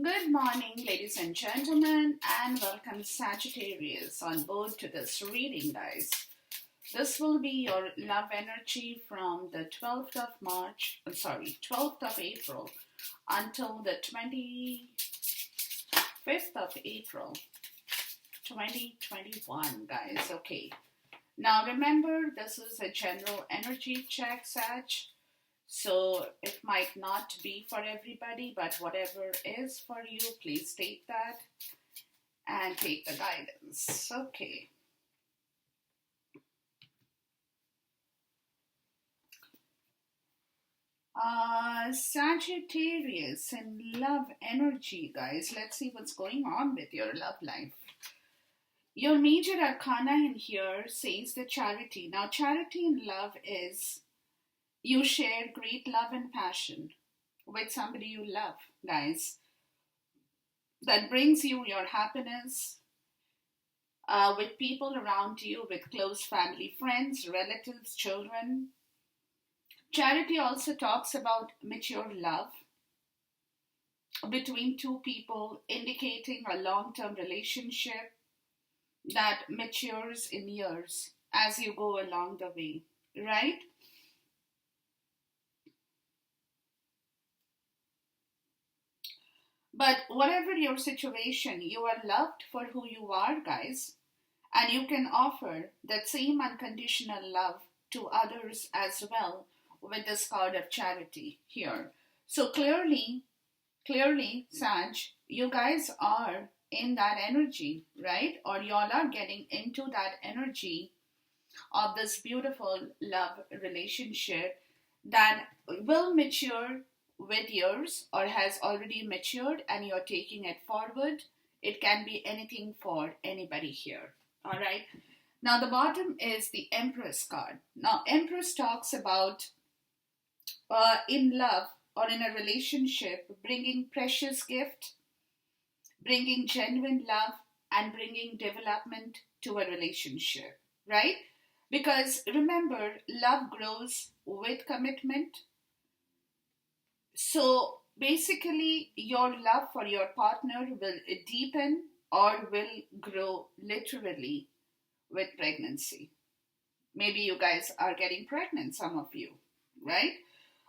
Good morning, ladies and gentlemen, and welcome Sagittarius on board to this reading, guys. This will be your love energy from the 12th of April until the 25th of April, 2021, guys. Okay. Now remember, this is a general energy check, Sag. So it might not be for everybody, but whatever is for you, please take that and take the guidance. Okay. Sagittarius and love energy, guys. Let's see what's going on with your love life. Your major arcana in here says the charity. Now, charity in love is you share great love and passion with somebody you love, guys. That brings you your happiness with people around you, with close family, friends, relatives, children. Charity also talks about mature love between two people, indicating a long-term relationship that matures in years as you go along the way, right? But whatever your situation, you are loved for who you are, guys. And you can offer that same unconditional love to others as well with this card of charity here. So clearly, Sag, you guys are in that energy, right? Or y'all are getting into that energy of this beautiful love relationship that will mature with years or has already matured and you're taking it forward. It can be anything for anybody here. All right. Now the bottom is the Empress card. Now Empress talks about in love or in a relationship bringing precious gift, bringing genuine love, and bringing development to a relationship, right? Because remember, love grows with commitment. So basically, your love for your partner will deepen or will grow literally with pregnancy. Maybe you guys are getting pregnant, some of you, right?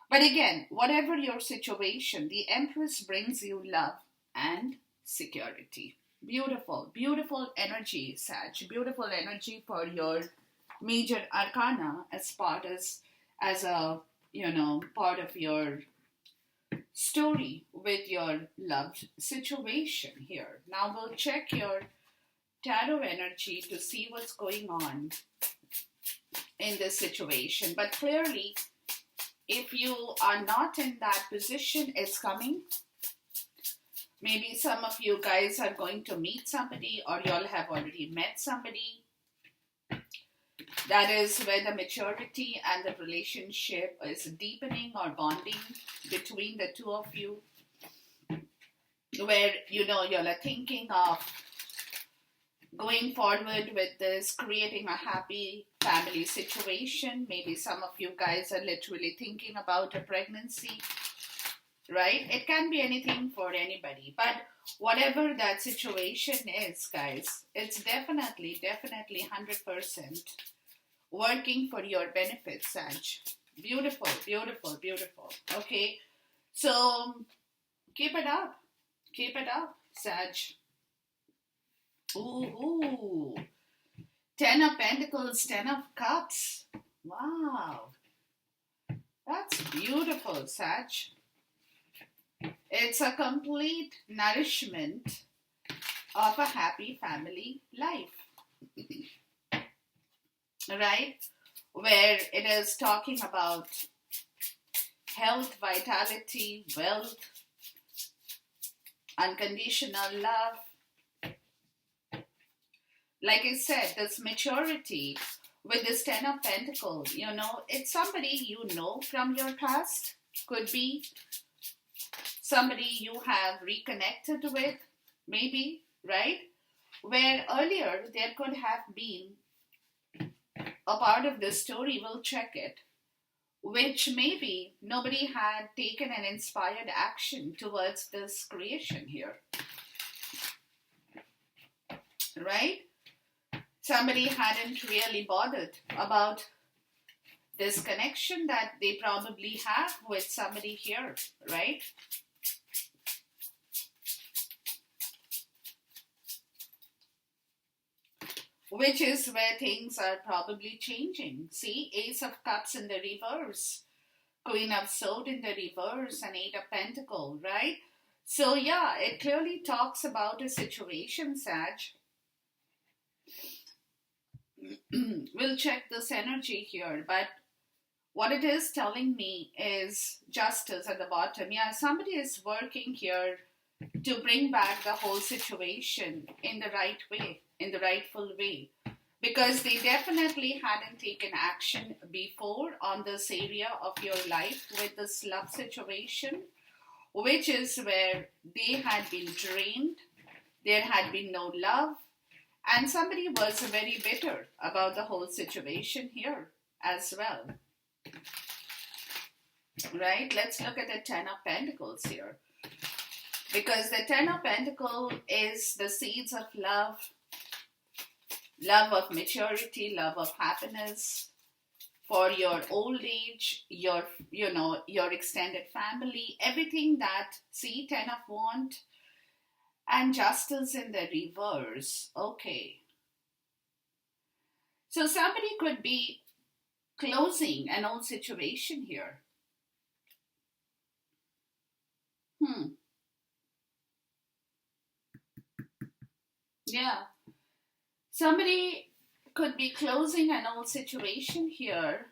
But again, whatever your situation, the Empress brings you love and security. Beautiful, beautiful energy, Sag. Beautiful energy for your major arcana as a part of your story with your love situation here. Now we'll check your tarot energy to see what's going on in this situation. But clearly, if you are not in that position, it's coming. Maybe some of you guys are going to meet somebody or y'all have already met somebody. That is where the maturity and the relationship is deepening or bonding between the two of you. Where, y'all are thinking of going forward with this, creating a happy family situation. Maybe some of you guys are literally thinking about a pregnancy, right? It can be anything for anybody. But whatever that situation is, guys, it's definitely 100% working for your benefit, Sag. Beautiful, beautiful, beautiful. Okay, so keep it up, Sag. Ooh, Ten of Pentacles, Ten of Cups. Wow, that's beautiful, Sag. It's a complete nourishment of a happy family life. Right? Where it is talking about health, vitality, wealth, unconditional love. Like I said, this maturity with this Ten of Pentacles, it's somebody you know from your past. Could be somebody you have reconnected with, maybe, right? Where earlier there could have been a part of this story, we'll check it, which maybe nobody had taken an inspired action towards this creation here, right? Somebody hadn't really bothered about this connection that they probably have with somebody here, right? Which is where things are probably changing. See, Ace of Cups in the reverse, Queen of Swords in the reverse, and Eight of Pentacles, right? So yeah, it clearly talks about a situation, Sag. We'll check this energy here, but what it is telling me is justice at the bottom. Yeah, somebody is working here to bring back the whole situation in the right way, in the rightful way. Because they definitely hadn't taken action before on this area of your life with this love situation, which is where they had been drained, there had been no love, and somebody was very bitter about the whole situation here as well. Right? Let's look at the Ten of Pentacles here. Because the Ten of Pentacles is the seeds of love, love of maturity, love of happiness for your old age, your extended family, everything that, see, Ten of Wands and justice in the reverse. Okay. So somebody could be closing an old situation here. Yeah. Somebody could be closing an old situation here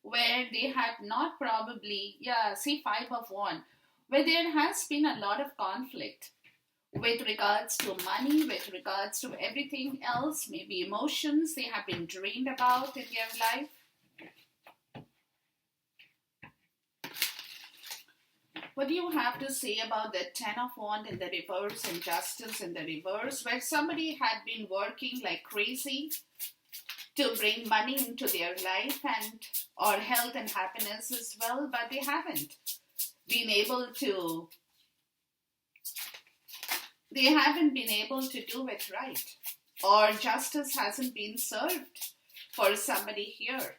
where they had not probably, see, Five of Wands, where there has been a lot of conflict with regards to money, with regards to everything else, maybe emotions they have been drained about in their life. What do you have to say about the Ten of Wands in the reverse and justice in the reverse, where somebody had been working like crazy to bring money into their life and or health and happiness as well, but they haven't been able to do it right, or justice hasn't been served for somebody here.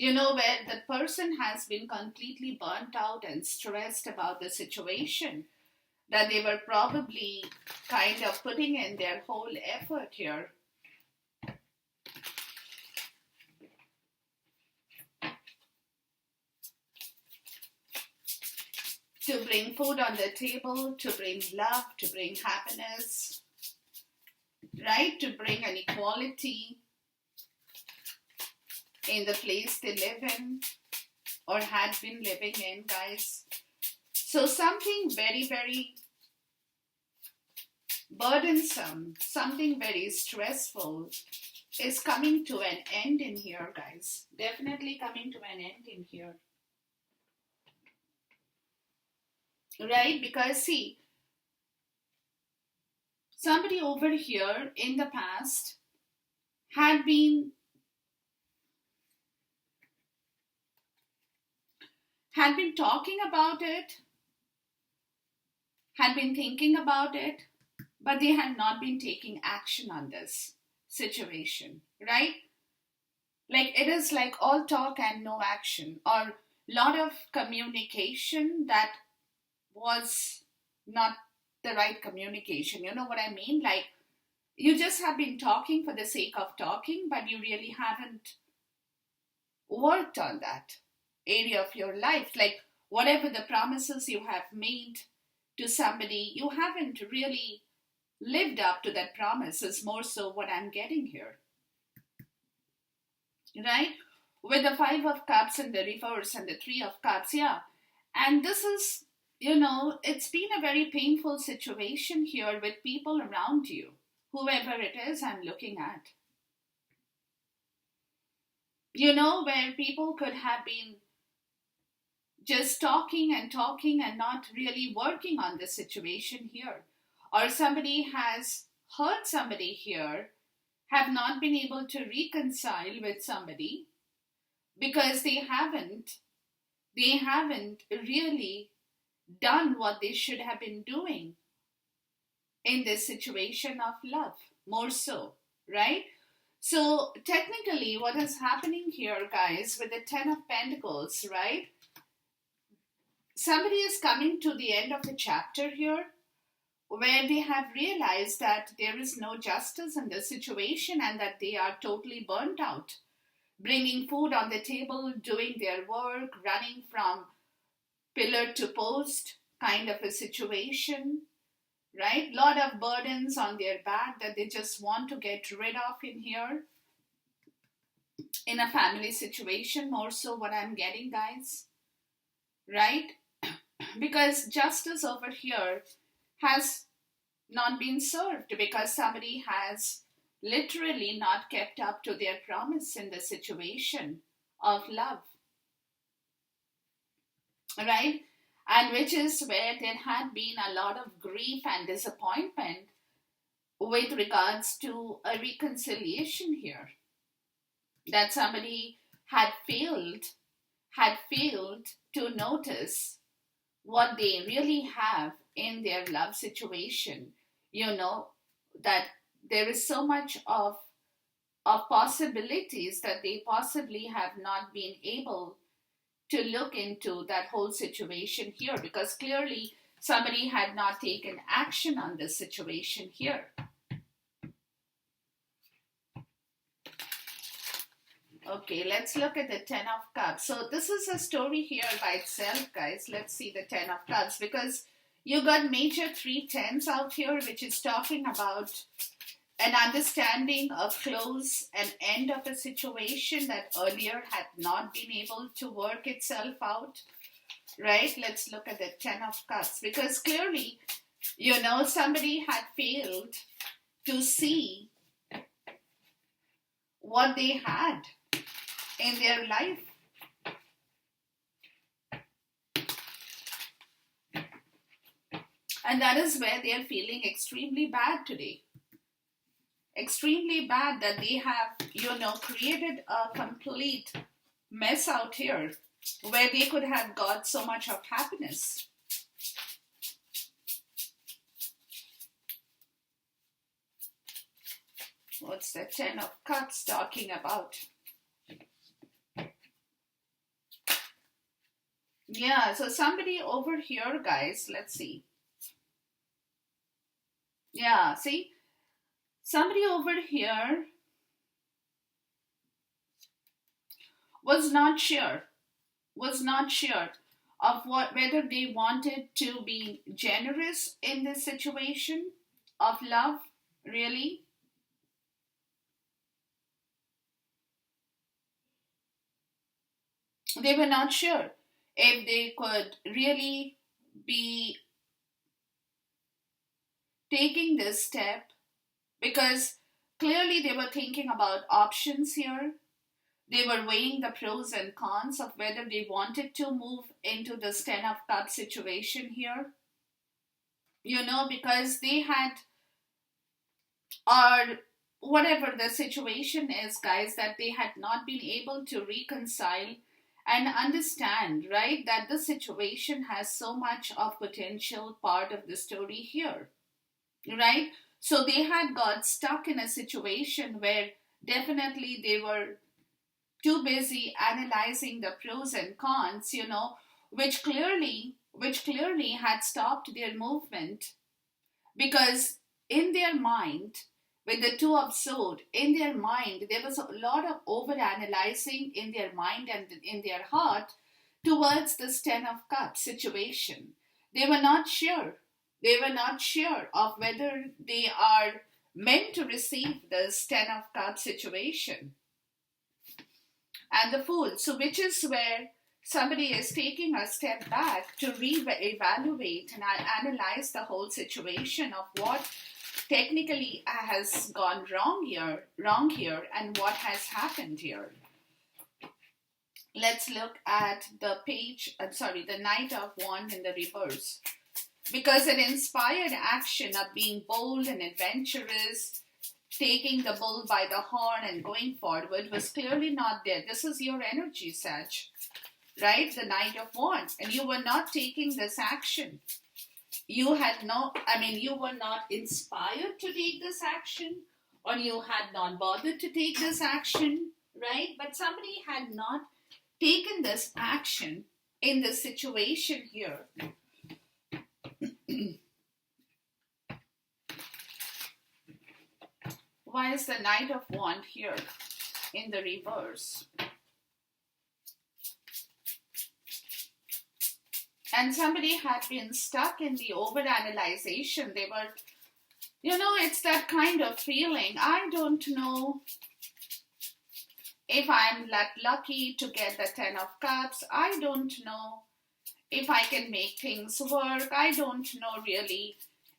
Where the person has been completely burnt out and stressed about the situation, that they were probably kind of putting in their whole effort here. To bring food on the table, to bring love, to bring happiness, right? To bring an equality in the place they live in or had been living in, guys. So something very, very burdensome, something very stressful is coming to an end in here, guys. Definitely coming to an end in here. Right? Because see, somebody over here in the past had been talking about it, had been thinking about it, but they had not been taking action on this situation, right? Like it is like all talk and no action, or lot of communication that was not the right communication. You know what I mean? Like you just have been talking for the sake of talking, but you really haven't worked on that area of your life. Like whatever the promises you have made to somebody, you haven't really lived up to that promise, is more so what I'm getting here. Right? With the Five of Cups in the reverse and the Three of Cups, yeah. And this is, it's been a very painful situation here with people around you, whoever it is I'm looking at. Where people could have been just talking and not really working on the situation here. Or somebody has hurt somebody here, have not been able to reconcile with somebody, because they haven't really done what they should have been doing in this situation of love, more so, right? So technically what is happening here, guys, with the Ten of Pentacles, right? Somebody is coming to the end of the chapter here where they have realized that there is no justice in the situation and that they are totally burnt out, bringing food on the table, doing their work, running from pillar to post kind of a situation, right? Lot of burdens on their back that they just want to get rid of in here, in a family situation, more so what I'm getting, guys, right? Because justice over here has not been served because somebody has literally not kept up to their promise in the situation of love, right? And which is where there had been a lot of grief and disappointment with regards to a reconciliation here, that somebody had failed to notice what they really have in their love situation. That there is so much of possibilities that they possibly have not been able to look into that whole situation here, because clearly somebody had not taken action on this situation here. Okay, let's look at the Ten of Cups. So this is a story here by itself, guys. Let's see the Ten of Cups, because you got major 3 tens out here, which is talking about an understanding of close and end of a situation that earlier had not been able to work itself out, right? Let's look at the Ten of Cups, because clearly, somebody had failed to see what they had in their life. And that is where they are feeling extremely bad today. Extremely bad that they have, created a complete mess out here where they could have got so much of happiness. What's the Ten of Cups talking about? Yeah, so somebody over here, guys, let's see. Yeah, see? Somebody over here was not sure of whether they wanted to be generous in this situation of love, really. They were not sure if they could really be taking this step, because clearly they were thinking about options here. They were weighing the pros and cons of whether they wanted to move into this Ten of Cups situation here. Because they had, or whatever the situation is, guys, that they had not been able to reconcile and understand, right, that the situation has so much of potential part of the story here, right? So they had got stuck in a situation where definitely they were too busy analyzing the pros and cons, which clearly had stopped their movement, because in their mind, with the Two of Swords, in their mind, there was a lot of over-analyzing in their mind and in their heart towards this Ten of Cups situation. They were not sure. They were not sure of whether they are meant to receive this Ten of Cups situation. And the Fool. So which is where somebody is taking a step back to re-evaluate and analyze the whole situation of what technically has gone wrong here and what has happened here. Let's look at the Knight of Wands in the reverse. Because an inspired action of being bold and adventurous, taking the bull by the horn and going forward was clearly not there. This is your energy, Sag, right? The Knight of Wands. And you were not taking this action. You had no, you were not inspired to take this action, or you had not bothered to take this action, right? But somebody had not taken this action in this situation here. Why is the Knight of Wands here in the reverse? And somebody had been stuck in the overanalyzation. They were, it's that kind of feeling. I don't know if I'm that lucky to get the Ten of Cups. I don't know if I can make things work. I don't know really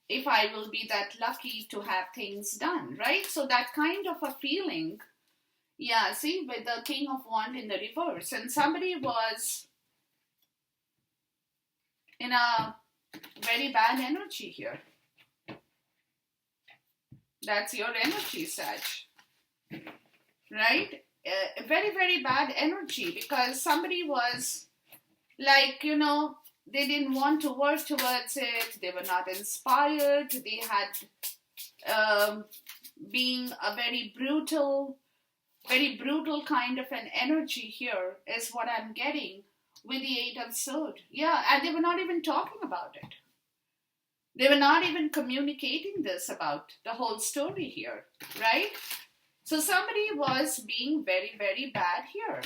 if I will be that lucky to have things done, right? So that kind of a feeling, yeah, see, with the King of Wands in the reverse. And somebody was in a very bad energy here. That's your energy, Sag, right? Very, very bad energy, because somebody was like, they didn't want to work towards it. They were not inspired. They had being a very brutal kind of an energy here is what I'm getting with the Eight of Swords. Yeah, and they were not even talking about it. They were not even communicating this about the whole story here, right? So somebody was being very, very bad here.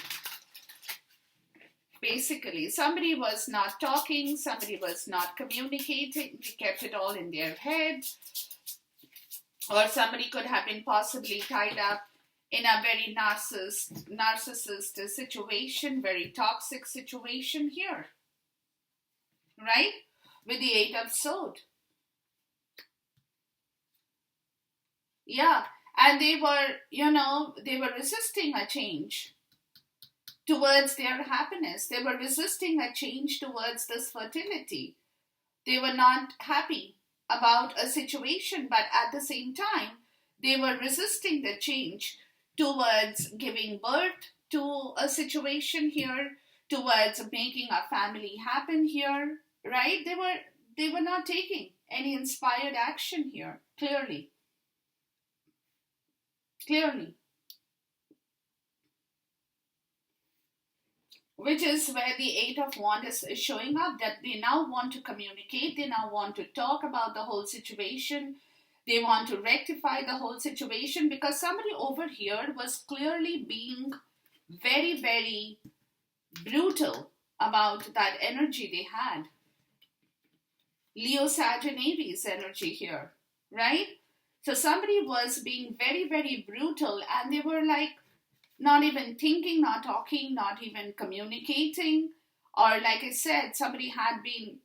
Basically, somebody was not talking, somebody was not communicating, they kept it all in their head, or somebody could have been possibly tied up in a very narcissist situation, very toxic situation here, right? With the Eight of Swords. Yeah, and they were resisting a change towards their happiness. They were resisting a change towards this fertility. They were not happy about a situation, but at the same time, they were resisting the change towards giving birth to a situation here, towards making a family happen here, right? They were not taking any inspired action here, clearly. Which is where the Eight of Wands is showing up, that they now want to communicate, they now want to talk about the whole situation, they want to rectify the whole situation, because somebody over here was clearly being very, very brutal about that energy they had. Leo, Sag, and Aries energy here, right? So somebody was being very, very brutal, and they were like not even thinking, not talking, not even communicating. Or like I said, somebody had been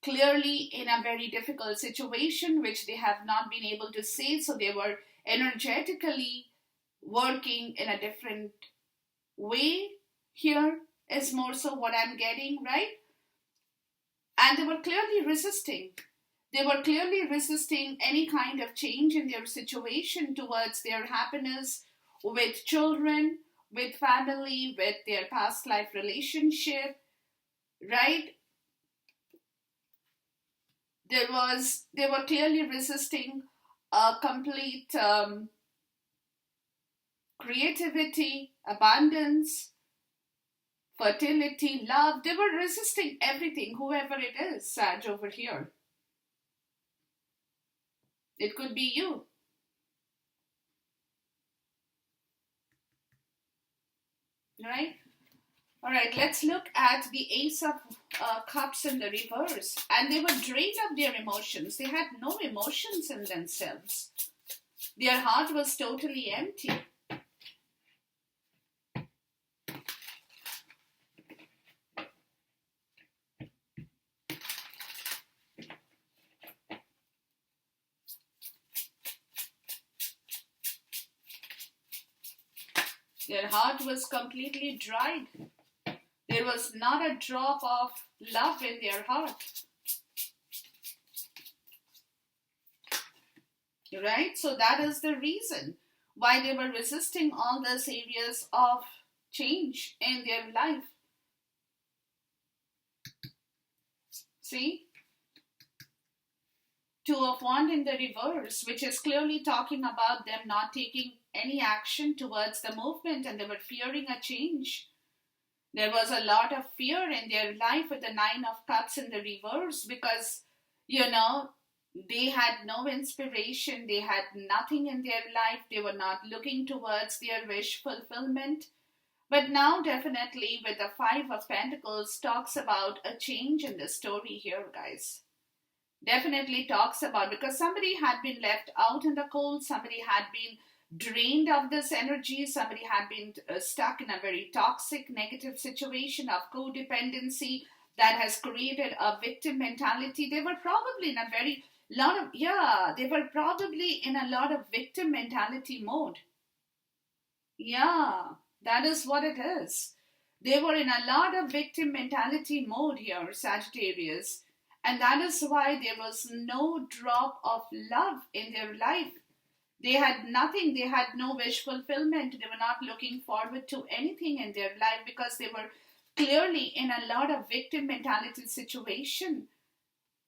clearly in a very difficult situation, which they have not been able to say. So they were energetically working in a different way here, is more so what I'm getting, right? And they were clearly resisting. They were clearly resisting any kind of change in their situation towards their happiness with children, with family, with their past life relationship, right? They were clearly resisting a complete creativity, abundance, fertility, love. They were resisting everything, whoever it is, Sag, over here. It could be you. Right? Alright, let's look at the Ace of Cups in the reverse. And they were drained of their emotions. They had no emotions in themselves. Their heart was totally empty. Their heart was completely dried. There was not a drop of love in their heart. right? So that is the reason why they were resisting all these areas of change in their life. See? Two of Wands in the reverse, which is clearly talking about them not taking any action towards the movement, and they were fearing a change. There was a lot of fear in their life with the Nine of Cups in the reverse because, they had no inspiration, they had nothing in their life, they were not looking towards their wish fulfillment. But now, definitely, with the Five of Pentacles, talks about a change in the story here, guys. Definitely talks about, because somebody had been left out in the cold, somebody had been drained of this energy, somebody had been stuck in a very toxic, negative situation of codependency that has created a victim mentality. They were probably in a very lot of, they were probably in a lot of victim mentality mode. Yeah, that is what it is. They were in a lot of victim mentality mode here, Sagittarius. And that is why there was no drop of love in their life. They had nothing, they had no wish fulfillment. They were not looking forward to anything in their life because they were clearly in a lot of victim mentality situation.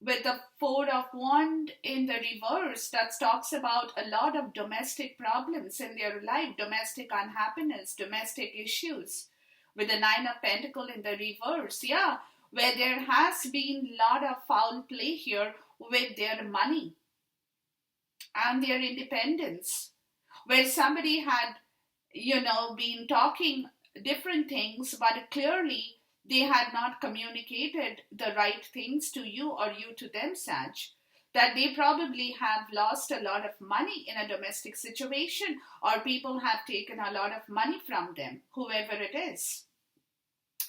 With the Four of Wands in the reverse, that talks about a lot of domestic problems in their life, domestic unhappiness, domestic issues. With the Nine of Pentacles in the reverse, where there has been a lot of foul play here with their money and their independence, where somebody had, been talking different things, but clearly they had not communicated the right things to you or you to them, Sag. That they probably have lost a lot of money in a domestic situation, or people have taken a lot of money from them, whoever it is.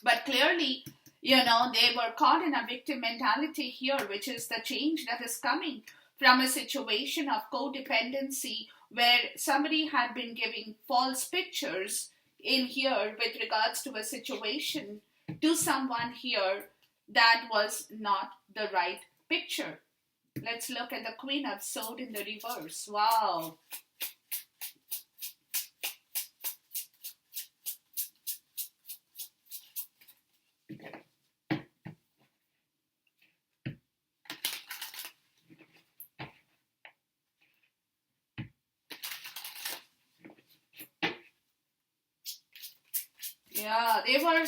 But clearly, they were caught in a victim mentality here, which is the change that is coming from a situation of codependency where somebody had been giving false pictures in here with regards to a situation to someone here that was not the right picture. Let's look at the Queen of Swords in the reverse. Wow. Yeah, they were,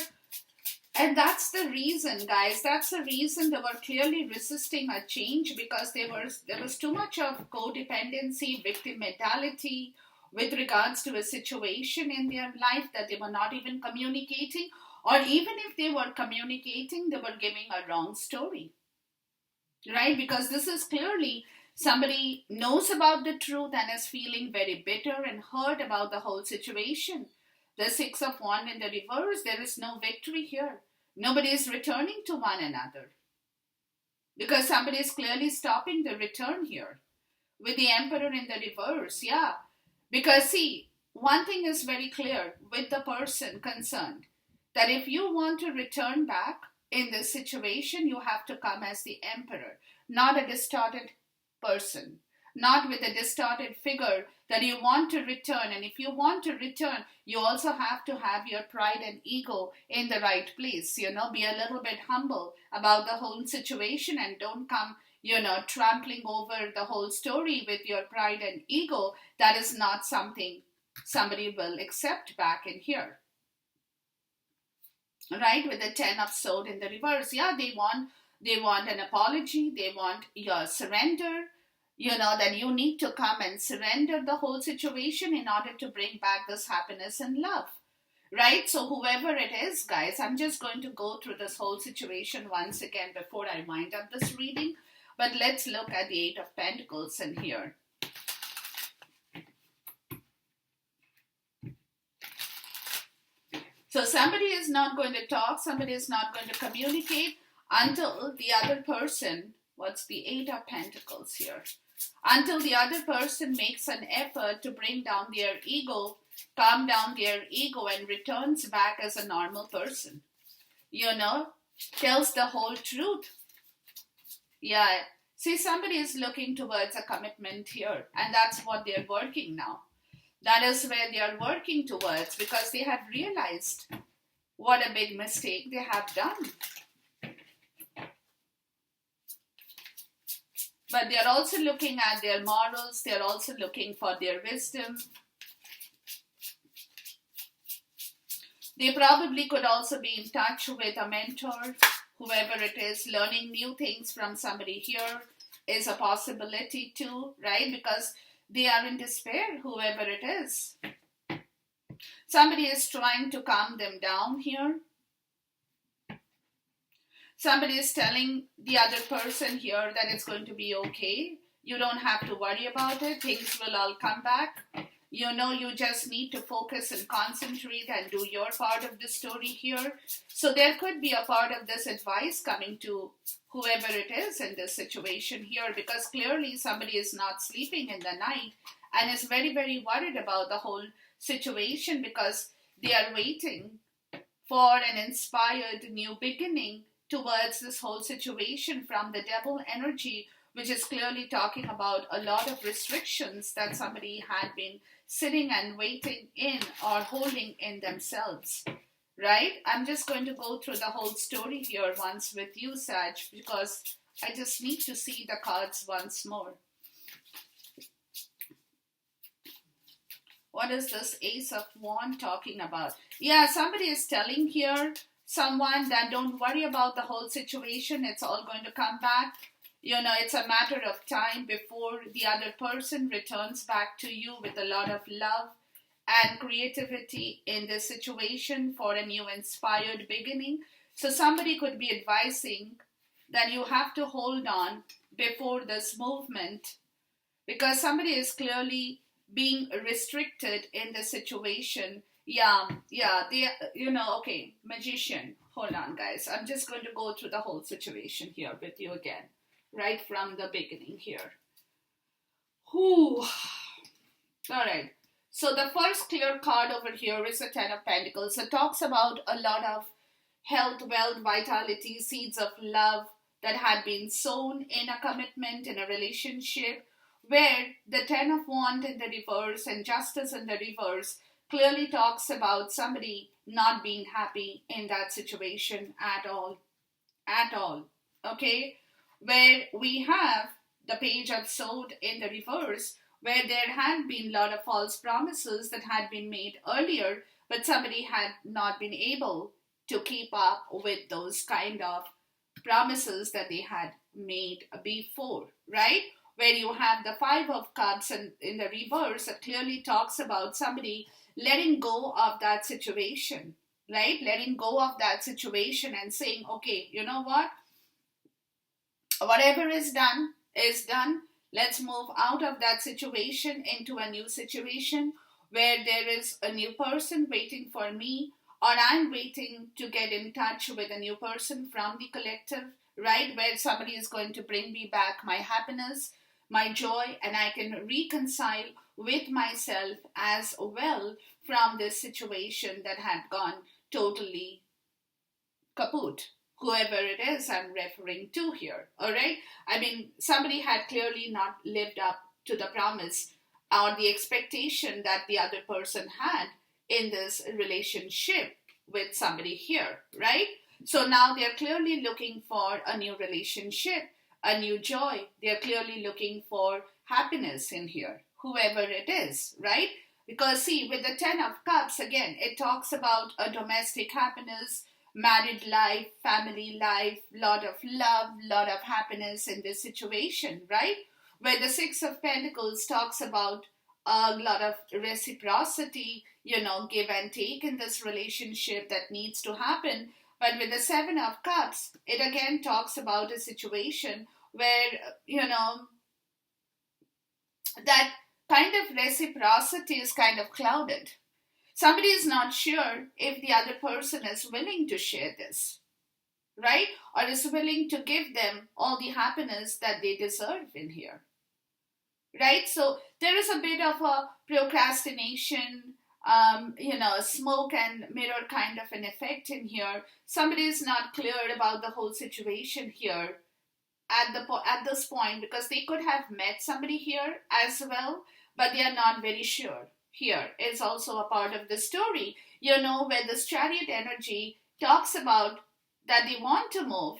and that's the reason, guys. That's the reason they were clearly resisting a change, because there was too much of codependency, victim mentality with regards to a situation in their life that they were not even communicating, or even if they were communicating, they were giving a wrong story, right? Because this is clearly somebody knows about the truth and is feeling very bitter and hurt about the whole situation. The Six of Wands in the reverse, there is no victory here. Nobody is returning to one another because somebody is clearly stopping the return here. With the Emperor in the reverse, because see, one thing is very clear with the person concerned, that if you want to return back in this situation, you have to come as the Emperor, not a distorted person, not with a distorted figure that you want to return. And if you want to return, you also have to have your pride and ego in the right place. Be a little bit humble about the whole situation and don't come, trampling over the whole story with your pride and ego. That is not something somebody will accept back in here. Right? With the Ten of Swords in the reverse. They want an apology. They want your surrender. That you need to come and surrender the whole situation in order to bring back this happiness and love. Right? So whoever it is, guys, I'm just going to go through this whole situation once again before I wind up this reading. But let's look at the Eight of Pentacles in here. So somebody is not going to talk, somebody is not going to communicate until the other person, what's the Eight of Pentacles here? Until the other person makes an effort to bring down their ego, calm down their ego, and returns back as a normal person. Tells the whole truth. See, somebody is looking towards a commitment here, and that's what they're working now. That is where they are working towards, because they have realized what a big mistake they have done. But they are also looking at their morals. They are also looking for their wisdom. They probably could also be in touch with a mentor, whoever it is. Learning new things from somebody here is a possibility too, right? Because they are in despair, whoever it is. Somebody is trying to calm them down here. Somebody is telling the other person here that it's going to be okay. You don't have to worry about it. Things will all come back. You know, you just need to focus and concentrate and do your part of the story here. So there could be a part of this advice coming to whoever it is in this situation here, because clearly somebody is not sleeping in the night and is very, very worried about the whole situation, because they are waiting for an inspired new beginning towards this whole situation from the devil energy, which is clearly talking about a lot of restrictions that somebody had been sitting and waiting in or holding in themselves, right? I'm just going to go through the whole story here once with you, Sag, because I just need to see the cards once more. What is this Ace of Wands talking about? Yeah, somebody is telling here someone that don't worry about the whole situation. It's all going to come back. You know, it's a matter of time before the other person returns back to you with a lot of love and creativity in this situation for a new inspired beginning. So somebody could be advising that you have to hold on before this movement, because somebody is clearly being restricted in the situation. Yeah, they, okay, Magician. Hold on, guys. I'm just going to go through the whole situation here with you again, right from the beginning here. Whew. All right. So the first clear card over here is the Ten of Pentacles. It talks about a lot of health, wealth, vitality, seeds of love that had been sown in a commitment, in a relationship, where the Ten of Wands in the reverse and Justice in the reverse clearly talks about somebody not being happy in that situation at all. Okay? Where we have the Page of Swords in the reverse, where there had been a lot of false promises that had been made earlier, but somebody had not been able to keep up with those kind of promises that they had made before, right? Where you have the Five of Cups and in the reverse, it clearly talks about somebody letting go of that situation, right? Letting go of that situation and saying, okay, you know what? Whatever is done is done. Let's move out of that situation into a new situation where there is a new person waiting for me, or I'm waiting to get in touch with a new person from the collective, right? Where somebody is going to bring me back my happiness, my joy, and I can reconcile with myself as well from this situation that had gone totally kaput. Whoever it is I'm referring to here, all right? I mean, somebody had clearly not lived up to the promise or the expectation that the other person had in this relationship with somebody here, right? So now they're clearly looking for a new relationship, a new joy. They're clearly looking for happiness in here, whoever it is, right? Because see, with the Ten of Cups, again, it talks about a domestic happiness, married life, family life, lot of love, lot of happiness in this situation, right? Where the Six of Pentacles talks about a lot of reciprocity, give and take in this relationship that needs to happen. But with the Seven of Cups, it again talks about a situation where, that kind of reciprocity is kind of clouded. Somebody is not sure if the other person is willing to share this, right? Or is willing to give them all the happiness that they deserve in here, right? So there is a bit of a procrastination, smoke and mirror kind of an effect in here. Somebody is not clear about the whole situation here at this point, because they could have met somebody here as well, but they are not very sure. Here is also a part of the story, where this chariot energy talks about that they want to move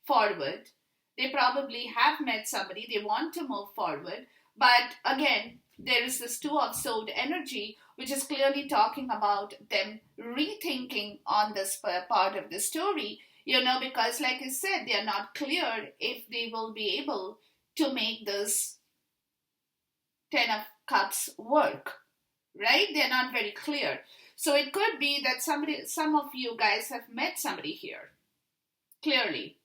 forward. They probably have met somebody, they want to move forward, but again, there is this Two of Sword energy, which is clearly talking about them rethinking on this part of the story, because like I said, they are not clear if they will be able to make this Ten of Cups work, right? They're not very clear. So it could be that some of you guys have met somebody here, clearly,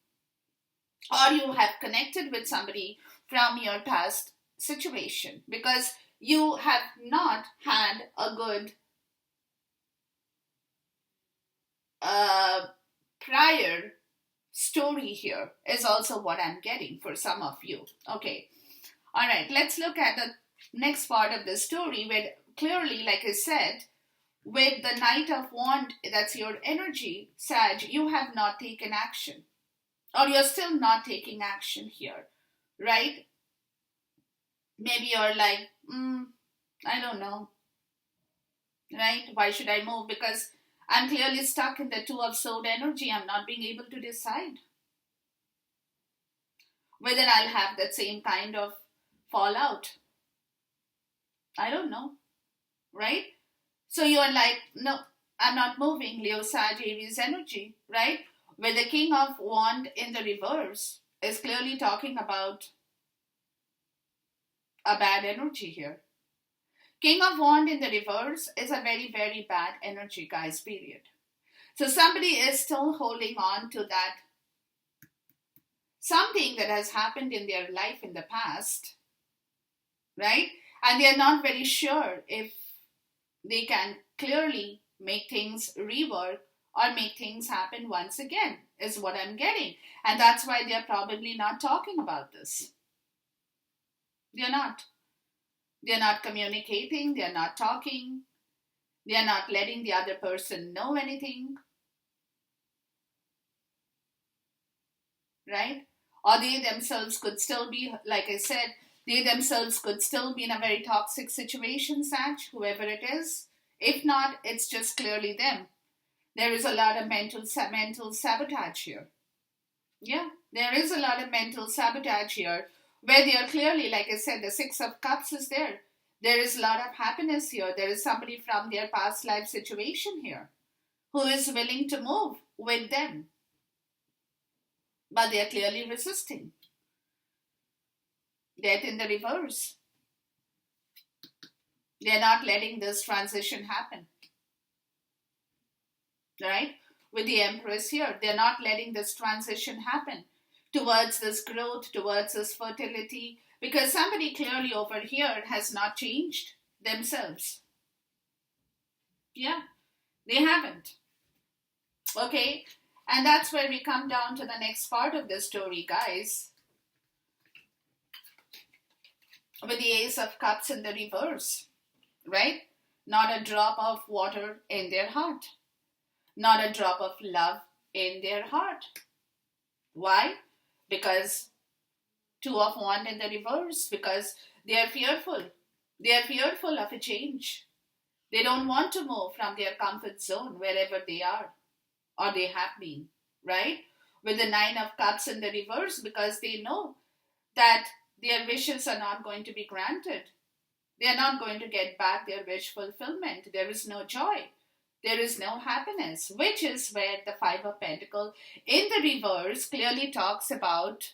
or you have connected with somebody from your past situation, because you have not had a good prior story here, is also what I'm getting for some of you. Okay, all right, let's look at the next part of the story, where clearly, like I said, with the Knight of Wands, that's your energy, Sag, you have not taken action, or you're still not taking action here, right? Maybe you're like, I don't know, right? Why should I move? Because I'm clearly stuck in the Two of Sword energy. I'm not being able to decide whether I'll have that same kind of fallout. I don't know, right? So you're like, no, I'm not moving, Leo, Sag, Aries energy, right? Where the King of Wands in the reverse is clearly talking about a bad energy here. King of Wands in the reverse is a very, very bad energy, guys, period. So somebody is still holding on to that something that has happened in their life in the past, right? And they are not very sure if they can clearly make things rework or make things happen once again, is what I'm getting. And that's why they're probably not talking about this. They're not. They're not communicating, they're not talking, they're not letting the other person know anything, right? Or they themselves could still be, like I said, they themselves could still be in a very toxic situation, Sag, whoever it is. If not, it's just clearly them. There is a lot of mental sabotage here. Yeah, there is a lot of mental sabotage here, where they are clearly, like I said, the Six of Cups is there. There is a lot of happiness here. There is somebody from their past life situation here who is willing to move with them. But they are clearly resisting. Death in the reverse. They are not letting this transition happen. Right? With the Empress here, they are not letting this transition happen towards this growth, towards this fertility, because somebody clearly over here has not changed themselves. Yeah, they haven't. Okay, and that's where we come down to the next part of the story, guys. With the Ace of Cups in the reverse, right? Not a drop of water in their heart. Not a drop of love in their heart. Why? Because Two of Wands in the reverse, because they are fearful. They are fearful of a change. They don't want to move from their comfort zone wherever they are or they have been, right? With the Nine of Cups in the reverse, because they know that their wishes are not going to be granted. They are not going to get back their wish fulfillment. There is no joy. There is no happiness, which is where the Five of Pentacles in the reverse clearly talks about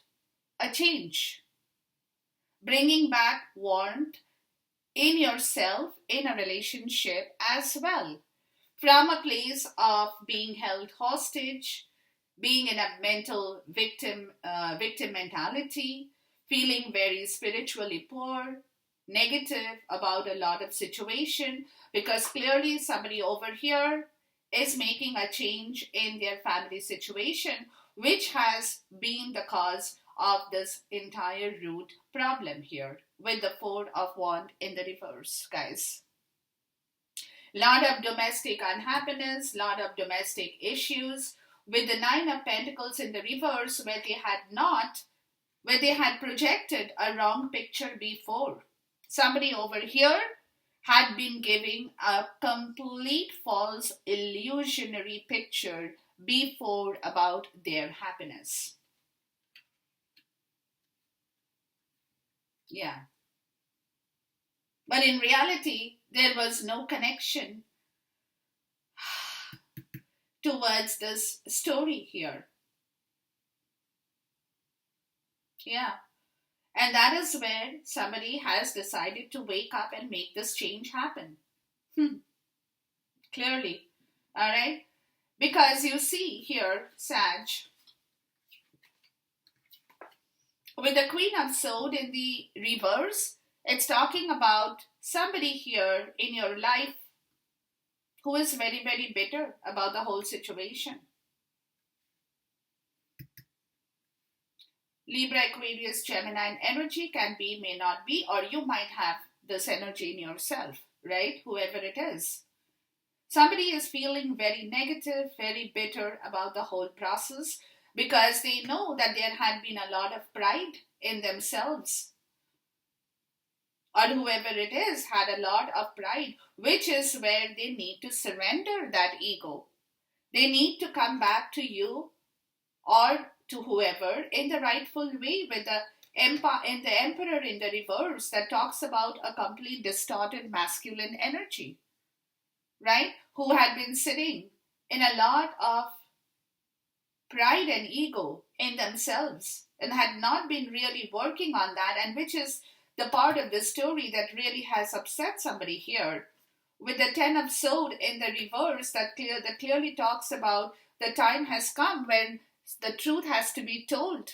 a change. Bringing back warmth in yourself, in a relationship as well. From a place of being held hostage, being in a mental victim mentality, feeling very spiritually poor, negative about a lot of situation, because clearly somebody over here is making a change in their family situation, which has been the cause of this entire root problem here with the Four of Wands in the reverse, guys. Lot of domestic unhappiness, lot of domestic issues with the Nine of Pentacles in the reverse, where they had not where they had projected a wrong picture before. Somebody over here had been giving a complete false illusionary picture before about their happiness. Yeah. But in reality, there was no connection towards this story here. Yeah. And that is where somebody has decided to wake up and make this change happen. Clearly. All right. Because you see here, Sag, with the Queen of Swords in the reverse, it's talking about somebody here in your life who is very, very bitter about the whole situation. Libra, Aquarius, Gemini energy can be, may not be, or you might have this energy in yourself, right? Whoever it is. Somebody is feeling very negative, very bitter about the whole process because they know that there had been a lot of pride in themselves. Or whoever it is had a lot of pride, which is where they need to surrender that ego. They need to come back to you or to whoever in the rightful way with the Emperor in the reverse that talks about a complete distorted masculine energy, right? Who had been sitting in a lot of pride and ego in themselves and had not been really working on that, and which is the part of the story that really has upset somebody here. With the Ten of Swords in the reverse that clearly talks about the time has come when the truth has to be told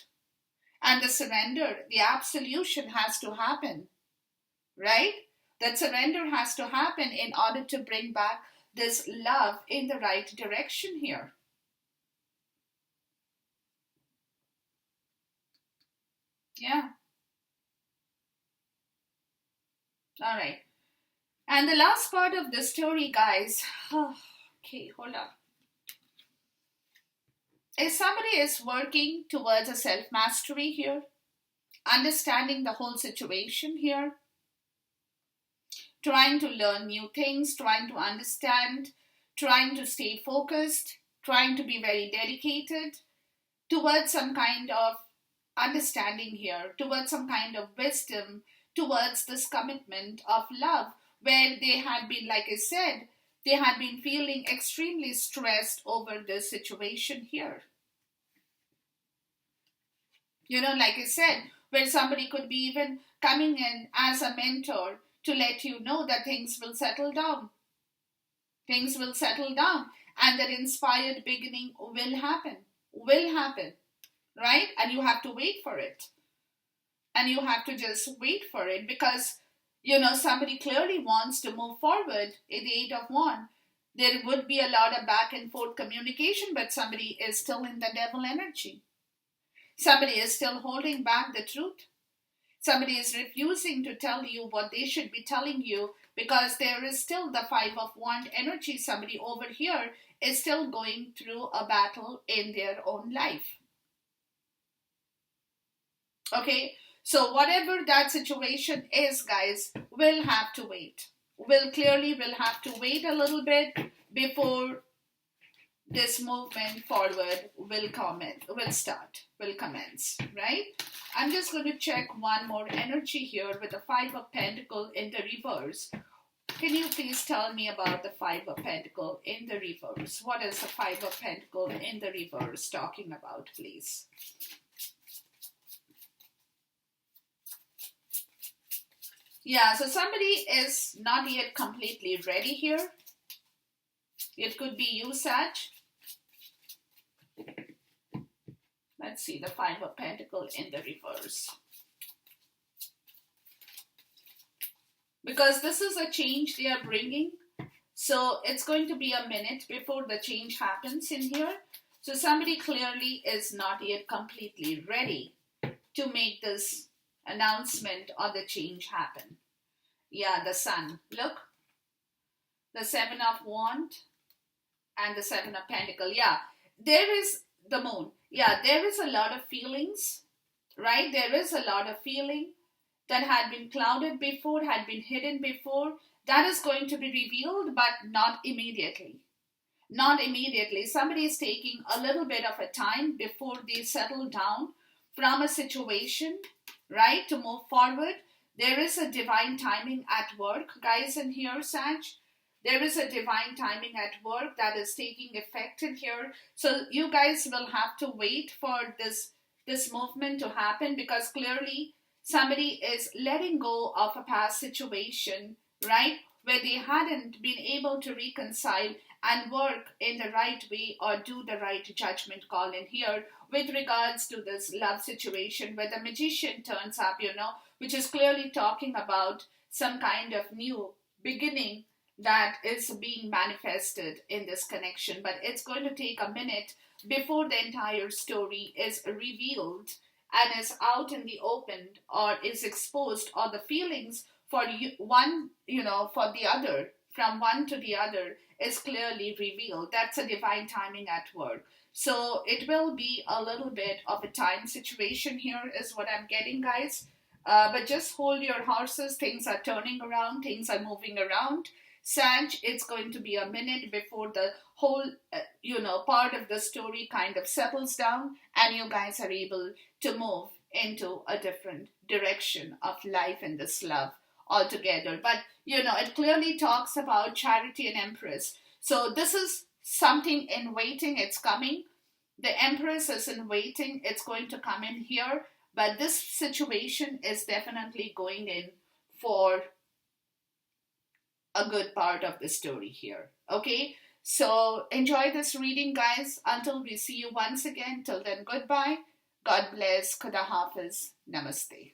and the surrender, the absolution has to happen, right? That surrender has to happen in order to bring back this love in the right direction here. Yeah. All right. And the last part of the story, guys. Okay, hold on. If somebody is working towards a self mastery here, understanding the whole situation here, trying to learn new things, trying to understand, trying to stay focused, trying to be very dedicated towards some kind of understanding here, towards some kind of wisdom, towards this commitment of love, where they had been, like I said, they had been feeling extremely stressed over this situation here. You know, like I said, where somebody could be even coming in as a mentor to let you know that things will settle down. Things will settle down and that inspired beginning will happen. Will happen. Right? And you have to wait for it. And you have to just wait for it because, you know, somebody clearly wants to move forward in the Eight of Wands. There would be a lot of back and forth communication, but somebody is still in the devil energy. Somebody is still holding back the truth. Somebody is refusing to tell you what they should be telling you because there is still the Five of Wands energy. Somebody over here is still going through a battle in their own life. Okay, so whatever that situation is, guys, we'll have to wait. We'll have to wait a little bit before this movement forward will commence, right? I'm just going to check one more energy here with the Five of Pentacles in the reverse. Can you please tell me about the Five of Pentacles in the reverse? What is the Five of Pentacles in the reverse talking about, please? Yeah, so somebody is not yet completely ready here. It could be you, Sag. Let's see the Five of Pentacles in the reverse. Because this is a change they are bringing. So it's going to be a minute before the change happens in here. So somebody clearly is not yet completely ready to make this announcement or the change happen. Yeah, the Sun. Look. The Seven of Wands and the Seven of Pentacles. Yeah, there is the Moon. Yeah, there is a lot of feelings right? There is a lot of feeling that had been clouded before, had been hidden before, that is going to be revealed, but not immediately. Not immediately. Somebody is taking a little bit of a time before they settle down from a situation, right, to move forward. There is a divine timing at work, guys, in here, Sag. There is a divine timing at work that is taking effect in here. So you guys will have to wait for this movement to happen, because clearly somebody is letting go of a past situation, right, where they hadn't been able to reconcile and work in the right way or do the right judgment call in here with regards to this love situation where the magician turns up, which is clearly talking about some kind of new beginning that is being manifested in this connection. But it's going to take a minute before the entire story is revealed and is out in the open or is exposed, or the feelings for one, for the other, from one to the other, is clearly revealed. That's a divine timing at work. So it will be a little bit of a time situation here, is what I'm getting, guys. But just hold your horses. Things are turning around. Things are moving around. Sag, it's going to be a minute before the whole, part of the story kind of settles down and you guys are able to move into a different direction of life and this love altogether. But, it clearly talks about Charity and Empress. So this is something in waiting. It's coming. The Empress is in waiting. It's going to come in here. But this situation is definitely going in for a good part of the story here. Okay? So enjoy this reading, guys. Until we see you once again. Till then, goodbye. God bless. Khuda Hafiz. Namaste.